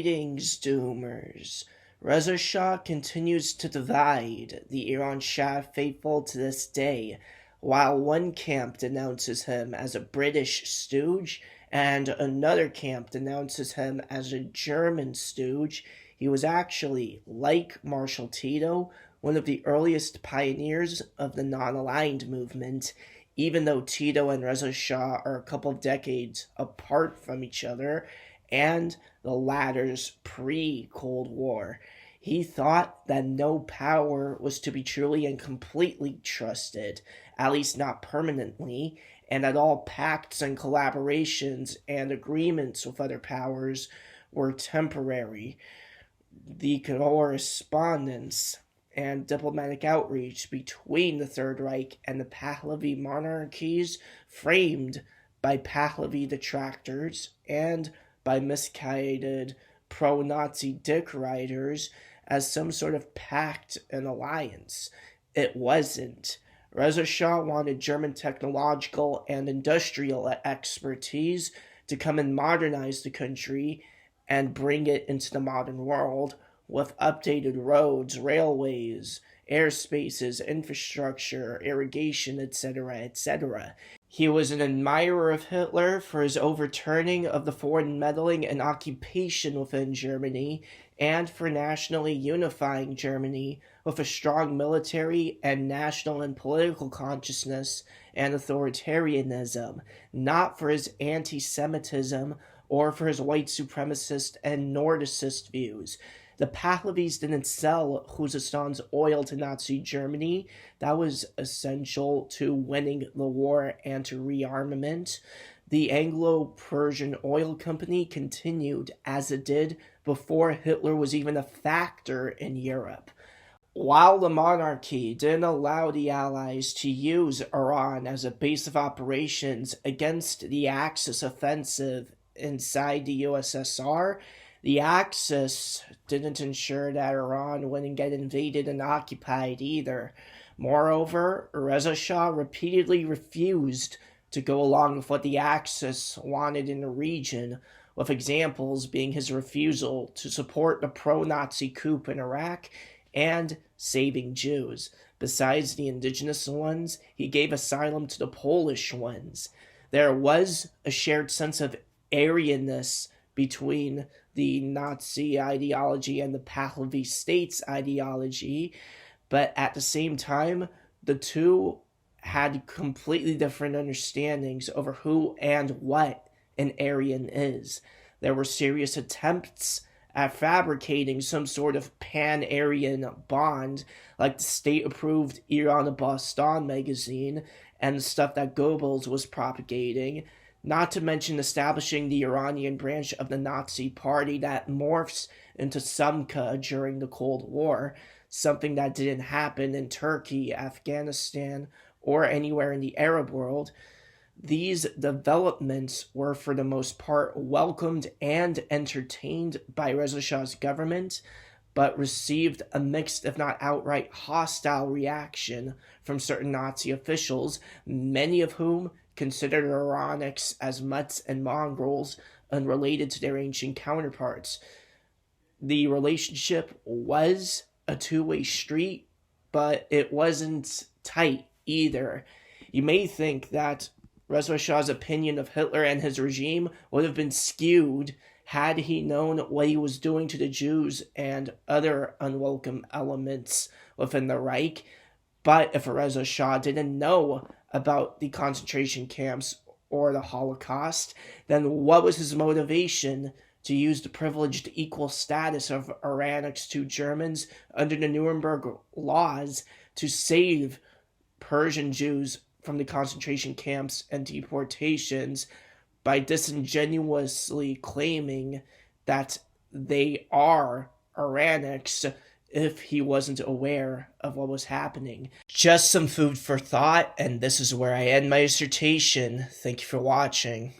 Greetings, Doomers. Reza Shah continues to divide the Iran Shah faithful to this day, while one camp denounces him as a British stooge and another camp denounces him as a German stooge. He was actually, like Marshal Tito, one of the earliest pioneers of the non-aligned movement, even though Tito and Reza Shah are a couple of decades apart from each other, and the latter's pre-Cold War. He thought that no power was to be truly and completely trusted, at least not permanently, and that all pacts and collaborations and agreements with other powers were temporary. The correspondence and diplomatic outreach between the Third Reich and the Pahlavi monarchies, framed by Pahlavi detractors and by misguided pro-Nazi dick writers as some sort of pact and alliance. It wasn't. Reza Shah wanted German technological and industrial expertise to come and modernize the country and bring it into the modern world with updated roads, railways, airspaces, infrastructure, irrigation, etc., etc. He was an admirer of Hitler for his overturning of the foreign meddling and occupation within Germany, and for nationally unifying Germany with a strong military and national and political consciousness and authoritarianism, not for his anti-Semitism or for his white supremacist and Nordicist views. The Pahlavis didn't sell Khuzastan's oil to Nazi Germany. That was essential to winning the war and to rearmament. The Anglo-Persian Oil Company continued as it did before Hitler was even a factor in Europe. While the monarchy didn't allow the Allies to use Iran as a base of operations against the Axis offensive inside the USSR, the Axis didn't ensure that Iran wouldn't get invaded and occupied either. Moreover, Reza Shah repeatedly refused to go along with what the Axis wanted in the region, with examples being his refusal to support the pro-Nazi coup in Iraq and saving Jews. Besides the indigenous ones, he gave asylum to the Polish ones. There was a shared sense of Aryanness between the Nazi ideology and the Pahlavi states ideology, but at the same time, the two had completely different understandings over who and what an Aryan is. There were serious attempts at fabricating some sort of pan-Aryan bond, like the state-approved Iran-Bostan magazine and the stuff that Goebbels was propagating, not to mention establishing the Iranian branch of the Nazi Party that morphs into Sumka during the Cold War, something that didn't happen in Turkey, Afghanistan, or anywhere in the Arab world. These developments were for the most part welcomed and entertained by Reza Shah's government, but received a mixed, if not outright hostile reaction from certain Nazi officials, many of whom considered Iranics as mutts and mongrels unrelated to their ancient counterparts. The relationship was a two-way street, but it wasn't tight either. You may think that Reza Shah's opinion of Hitler and his regime would have been skewed had he known what he was doing to the Jews and other unwelcome elements within the Reich. But if Reza Shah didn't know about the concentration camps or the Holocaust, then what was his motivation to use the privileged equal status of Iranics to Germans under the Nuremberg laws to save Persian Jews from the concentration camps and deportations by disingenuously claiming that they are Iranics if he wasn't aware of what was happening? Just some food for thought, and this is where I end my dissertation. Thank you for watching.